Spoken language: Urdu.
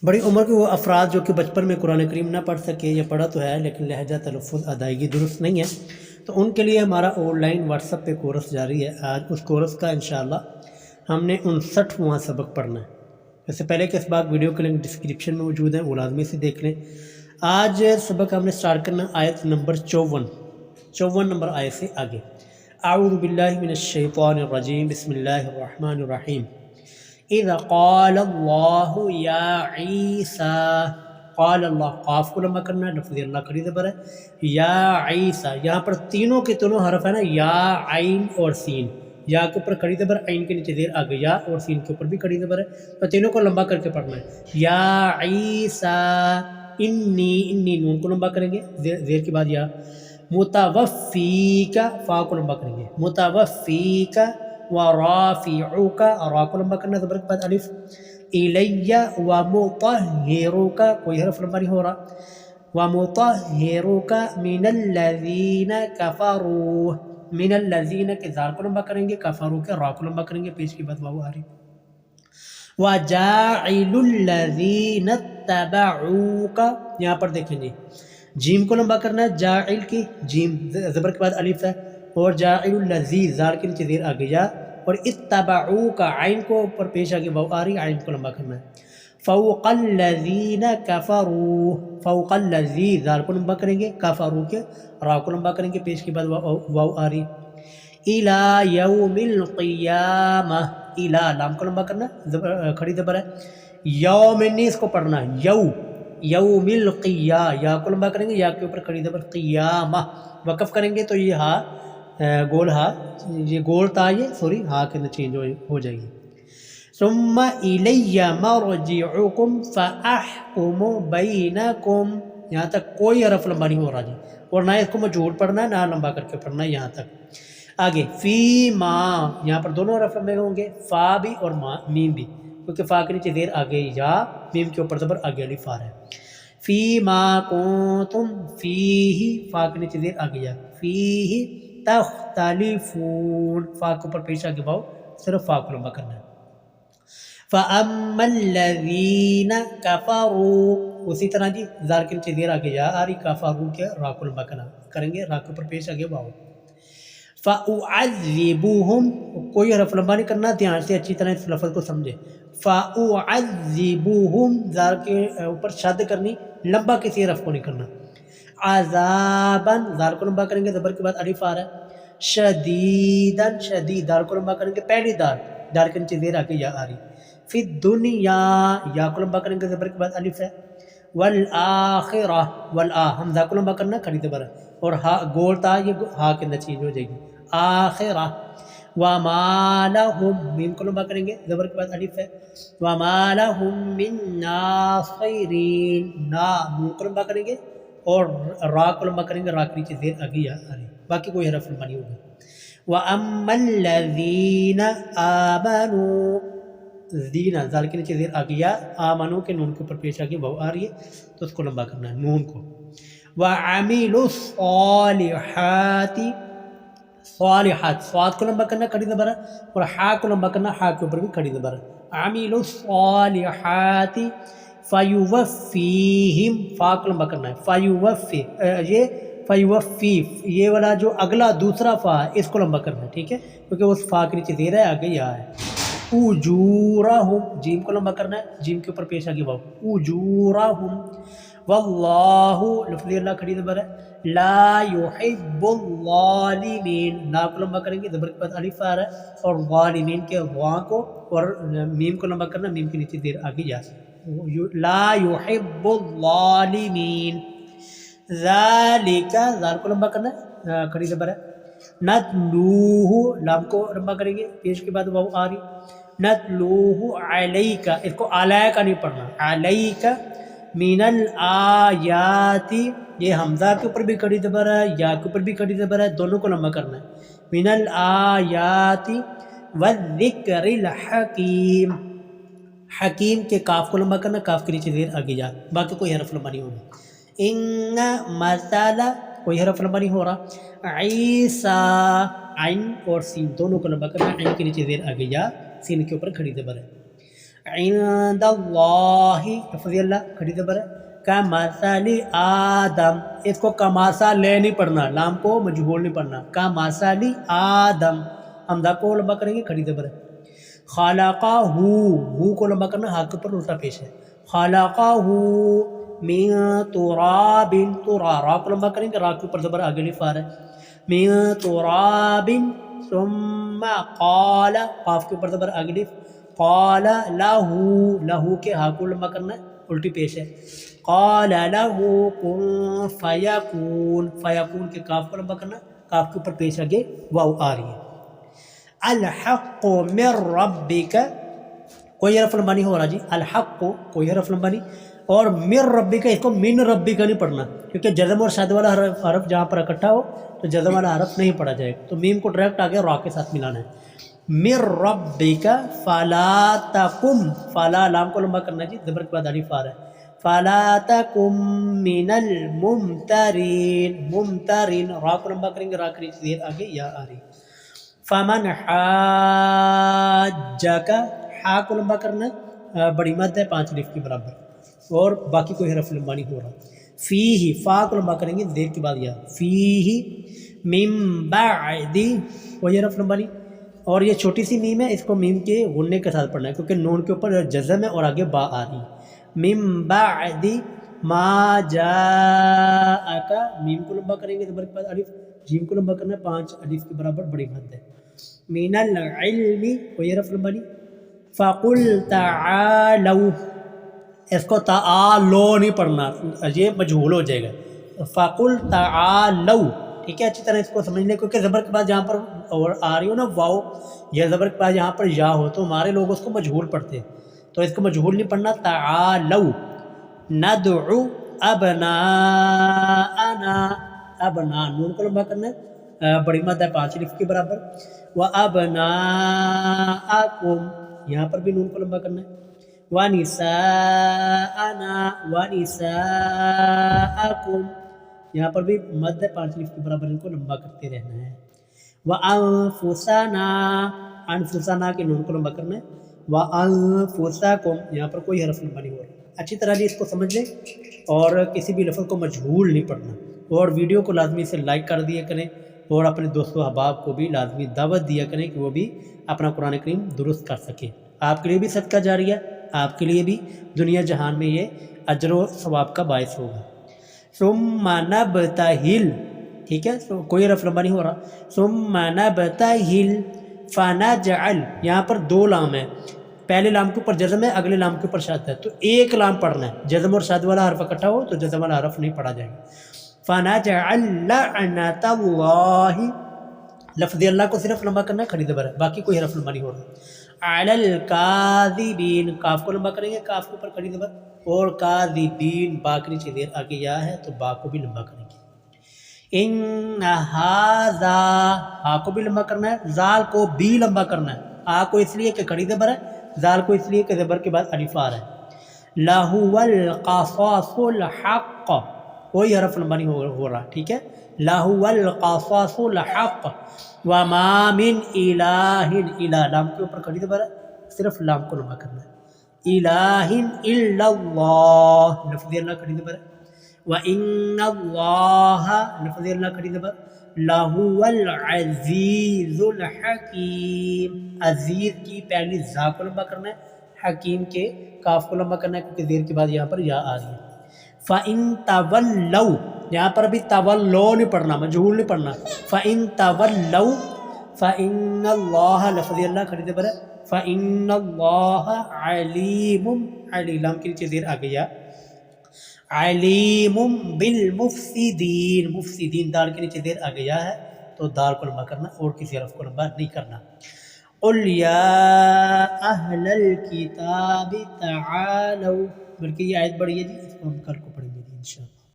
بڑی عمر کے وہ افراد جو کہ بچپن میں قرآن کریم نہ پڑھ سکے یا پڑھا تو ہے لیکن لہجہ تلفظ ادائیگی درست نہیں ہے، تو ان کے لیے ہمارا آن لائن واٹس ایپ پہ کورس جاری ہے۔ آج اس کورس کا انشاءاللہ ہم نے 59واں سبق پڑھنا ہے۔ اس سے پہلے کہ اسباق ویڈیو کے لنک ڈسکرپشن میں موجود ہیں، وہ لازمی سے دیکھ لیں۔ آج سبق ہم نے سٹارٹ کرنا آیت نمبر 54 نمبر آیت سے آگے۔ اعوذ باللہ من الشیطان الرجیم، بسم اللہ الرحمن الرحیم۔ اذا قال اللہ یا عیسیٰ، قال اللہ، قاف کو لمبا کرنا ہے، لفظ اللہ کھڑی زبر ہے، یا عیسیٰ، یہاں پر تینوں کے تینوں حرف ہے نا، یا، عین اور سین۔ یا کے اوپر کھڑی زبر، عین کے نیچے زیر آ گئی، یا اور سین کے اوپر بھی کھڑی زبر ہے، تو تینوں کو لمبا کر کے پڑھنا ہے۔ یا عیسیٰ، انی نون کو لمبا کریں گے، زیر کے بعد یا۔ متوفیک، فا کو لمبا کریں گے، متوفیک، ورافعوک، را کو لمبا کرنا زبر کے بعد الف، الیہ ومطہروک، کوئی حرف لمبا نہیں ہو رہا، ومطہروک من الذین کفروا، من الذین کے زار کو لمبا کریں گے، کفروا کے را کو لمبا کریں گے، پیش کے بعد واو آ رہی، وجاعل الذین اتبعوک، یہاں پر دیکھیں جی جیم کو لمبا کرنا ہے، جاعل کی جیم زبر کے بعد الف ہے، اور جاعل الذی زار کے نیچے زیر آ گیا، اور اتبعوک عین کو اوپر پیش آگے واو آ رہی، عین کو لمبا کرنا ہے۔ فوق الذین کفروا، فوق الذی زار کو لمبا کریں گے، کفروا کے را کو لمبا کریں گے، پیش کے بعد واو آ رہی۔ الی یوم القیامہ، الی لام کو لمبا کرنا کھڑی زبر ہے، یوم نہیں اس کو پڑھنا ہے، یوم القیا، یا کو لمبا کریں گے، یا کے اوپر کھڑی زبر، قیامہ، وقف کریں گے تو یہ ہا گول ہا، یہ گول تا، یہ سوری ہا کے اندر چینج ہو جائے گی۔ ثم الی مرجعکم فاحکم بینکم، یہاں تک کوئی حرف لمبا نہیں ہو رہا جی، اور نہ اس کو مجہول پڑھنا ہے، نہ لمبا کر کے پڑھنا ہے یہاں تک۔ آگے فی ما، یہاں پر دونوں حرف لمبے ہوں گے، فا بھی اور میم بھی، کیونکہ فا کے نیچے زیر آگے یا، میم کے اوپر زبر آگے الف آ رہا ہے۔ فی ما کنتم فیہ، فا کے نیچے زیر آگے یا، فیہ تختلفون، فا کے اوپر پیش آگے واو، صرف فا کو لمبا کرنا ہے۔ فَأَمَّا الَّذِينَ كَفَرُوا، اسی طرح جی زار کے نیچے زیر آگے یا آ رہی، کفروا کے را کو لمبا کریں گے، را کے اوپر پیش آگے واو۔ فَأُعَذِّبُهُمْ، کوئی حرف لمبا نہیں کرنا، دھیان سے اچھی طرح اس لفظ کو سمجھے۔ فَأُعَذِّبُهُمْ، زار کے اوپر شد کرنی، لمبا کسی حرف کو نہیں کرنا۔ عذاباً، زار کو لمبا کریں گے، زبر کے بعد الف آ رہا ہے۔ شدیداً، شدید، دار کو لمبا کریں گے، پہلی دار کے نیچے زیر آگے یا آ رہی۔ فی الدنیا، یا کو لمبا کریں گے، زبر کے بعد الف ہے۔ والآخرہ، حمزہ کو لمبا کرنا کھڑی زبر ہے، اور ہا گول تا، یہ ہا کے اندر چینج ہو جائے گی، آخرہ۔ وما لہم، میم کو لمبا کریں گے، زبر کے بعد الف ہے۔ وما لہم من ناصرین، نون کو لمبا کریں گے، اور را کو لمبا کریں گے، را کے نیچے زیر آگے یا آ رہی، باقی کوئی حرف لمبا نہیں ہوگا۔ وَأَمَّا الَّذِينَ آمَنُوا، زینہ زال کے نیچے زیر آگے یا، آمنو کے نون کے اوپر پیش آگے واو آ رہی ہے، تو اس کو لمبا کرنا ہے نون کو۔ وَعَمِلُوا الصَّالِحَاتِ، صالحات، صاد کو لمبا کرنا کھڑی زبر ہے، اور ہا کو لمبا کرنا، ہا کے اوپر بھی کھڑی زبر ہے۔ عَمِلُوا الصَّالِحَاتِ فَيُوَفِّيهِمْ، فا کو لمبا کرنا ہے، فَيُوَفِّ، یہ فیوفی، یہ والا جو اگلا دوسرا فا ہے اس کو لمبا کرنا ہے، ٹھیک ہے، کیونکہ اس فا کے نیچے زیر ہے، آگے یا ہے۔ اجورہم، جیم کو لمبا کرنا ہے، جیم کے اوپر پیش آگے واو، اجورہم۔ واللہ، لفظ اللہ کھڑی زبر ہے، لا یحب الظالمین، لا کو لمبا کریں گے، زبر کے بعد الف آ رہا ہے، اور ظالمین کے وا کو اور میم کو لمبا کرنا، میم کے نیچے زیر آگے یا، لا یحب الظالمین۔ ذالک، زال کو لمبا کرنا ہے، کھڑی زبر ہے۔ نتلوہ، لام کو لمبا کریں گے، پیش کے بعد واو آ رہی، نتلوہ علیک، اس کو علیک نہیں پڑھنا، علیک من الآیات، یہ حمزہ کے اوپر بھی کھڑی زبر ہے، یا کے اوپر بھی کھڑی زبر ہے، دونوں کو لمبا کرنا ہے۔ من الآیات والذکر الحکیم، حکیم کے کاف کو لمبا کرنا، کاف کے نیچے زیر آگے جا، باقی کوئی حرف لمبا نہیں ہوگا۔ ان مثل، کوئی حرف لمبا نہیں ہو رہا۔ عیسیٰ، عین اور سین دونوں کو لمبا کرنا، عین کے نیچے زیر آگے یا، سین کے اوپر کھڑی زبر ہے۔ عند اللہ لفظ اللہ کھڑی زبر ہے، کمثل آدم، اس کو کماسا لے نہیں پڑھنا، لام کو مجہول نہیں پڑھنا، کمثل آدم، حمزہ کو لمبا کریں گے کھڑی زبر ہے، خلقہ ہو کو لمبا کرنا، ہاتھ کے اوپر الٹا پیش ہے، خلقہ من تراب، را کو لمبا کریں گے، را کے اوپر زبر آگے الف آ رہا ہے، من تراب ثم قال، قاف کے اوپر زبر آگے الف، قال لہو کے ہا کو لمبا کرنا ہے، الٹی پیش ہے، قال لہو کن فیکون، فیکون کے کاف کو لمبا کرنا، کاف کے اوپر پیش آگے واو آ رہی ہے، الحق من ربک، کوئی حرف لمبا نہیں ہو رہا جی، الحق کو کوئی حرف لمبا نہیں، اور من ربک اس کو من ربک نہیں پڑھنا، کیونکہ جزم اور شد والا حرف جہاں پر اکٹھا ہو تو جزم والا حرف نہیں پڑھا جائے گا، تو میم کو ڈائریکٹ آگے را کے ساتھ ملانا ہے، من ربک فلا تکم، فلا لام کو لمبا کرنا جی، زبر کے بعد الف آ رہا ہے، فلا تکم من الممترین، ممترین، را کو لمبا کریں گے، را کے نیچے زیر آگے یا آ رہی، فمن حاجک، ہا کو لمبا کرنا ہے، بڑی مد ہے 5 الف کے برابر، اور باقی کوئی حرف لمبا نہیں ہو رہا، فیہ، فا کو لمبا کریں گے زیر کے بعد یا، فیہ من بعد، کوئی حرف لمبا نہیں، اور یہ چھوٹی سی میم ہے، اس کو میم کے غننے کے ساتھ پڑھنا ہے، کیونکہ نون کے اوپر جزم ہے اور آگے با آ رہی ہے، من بعد ما جاءک، میم کو لمبا کریں گے زبر کے بعد الف، جیم کو لمبا کرنا ہے 5 الف کے برابر، بڑی مد ہے، من العلم، کوئی حرف لمبا نہیں، فقل تعالوا، اس کو تعالو نہیں پڑھنا، یہ مجہول ہو جائے گا، فقل تعالوا، ٹھیک ہے، اچھی طرح اس کو سمجھ لیں، کیونکہ زبر کے بعد جہاں پر اور آ رہی ہو نا واو، یا زبر کے بعد یہاں پر یا ہو تو ہمارے لوگ اس کو مجہول پڑھتے ہیں، تو اس کو مجہول نہیں پڑھنا، تعالوا ندعو ابناءنا، ابنا، نون کو لمبا کرنا ہے، بڑی مد ہے 5 الف کے برابر، وَأَبْنَاءَكُمْ، یہاں پر بھی نون کو لمبا کرنا ہے، وَنِسَاءَنَا، وَنِسَاءَكُمْ، یہاں پر بھی مد ہے 5 الف کے برابر، ان کو لمبا کرتے رہنا ہے، وَأَنفُسَنَا، أَنفُسَنَا کے نون کو لمبا کرنا ہے، وَأَنفُسَكُمْ، یہاں پر کوئی حرف لمبا نہیں ہو رہا، اچھی طرح جی اس کو سمجھ لیں، اور کسی بھی لفظ کو مجہول نہیں پڑھنا، اور ویڈیو کو لازمی سے لائک کر دیا کریں، اور اپنے دوستوں احباب کو بھی لازمی دعوت دیا کریں کہ وہ بھی اپنا قرآن کریم درست کر سکیں، آپ کے لیے بھی صدقہ جاریہ، آپ کے لیے بھی دنیا جہان میں یہ اجر و ثواب کا باعث ہوگا، ثم نبتہل، ٹھیک ہے، کوئی حرف لمبا نہیں ہو رہا، ثم نبتہل فنجعل، یہاں پر 2 لام ہے، پہلے لام کے اوپر جزم ہے، اگلے لام کے اوپر شد ہے، تو ایک لام پڑھنا ہے، جزم اور شد والا حرف اکٹھا ہو تو جزم والا حرف نہیں پڑھا جائے گا، فنجعل لعنت اللہ، لفظ اللہ کو صرف لمبا کرنا ہے، کھڑی زبر ہے، باقی کوئی حرف لمبا نہیں ہو رہا، علی الکاذبین، کاف کو لمبا کریں گے، کاف کے اوپر کھڑی زبر، اور کاذبین، با کے نیچے زیر آگے یا ہے تو با کو بھی لمبا کریں گے، ان ھذا، ہا کو بھی لمبا کرنا ہے، زال کو بھی لمبا کرنا ہے، آ کو اس لیے کہ کھڑی زبر ہے، زال کو اس لیے کہ زبر کے بعد الف آ رہا ہے، لَهُوَ الْقَصَاصُ الْحَقُّ، کوئی حرف لمبا نہیں ہو رہا، ٹھیک ہے، لَهُوَ الْقَصَاصُ الْحَقُّ وَمَا مِنْ إِلَٰهٍ، الہ لام کے اوپر کھڑی زبر ہے، صرف لام کو لمبا کرنا ہے، الہ الا اللہ، لفظ اللہ کھڑی زبر ہے، وَإِنَّ اللَّهَ، لفظ اللہ کھڑی زبر، لَهُوَ الْعَزِيزُ الْحَكِيمُ، عزیز کی پہلی زا کو لمبا کرنا ہے، حکیم کے کاف کو لمبا کرنا ہے، کیونکہ زیر کے بعد یہاں پر یا آ رہی ہے، فَإِن تَوَلَّوْا، یہاں پر ابھی تولو نہیں پڑھنا، مجہول نہیں پڑھنا، فَإِن تَوَلَّوْا فَإِنَّ اللَّهَ، لفظ اللہ کھڑی زبر ہے، فَإِنَّ اللَّهَ عَلِيمٌ، علی لام کے نیچے زیر آ گیا، علیم بالمفسدین، مفسدین دال کے نیچے دیر آ گیا ہے تو دال کو لمبا کرنا، اور کسی حرف کو لمبا نہیں کرنا، قل یا اہل الکتاب تعالوا، بلکہ یہ آیت بڑی ہے جی، اس کو ہم کل کو پڑھیں گے انشاءاللہ۔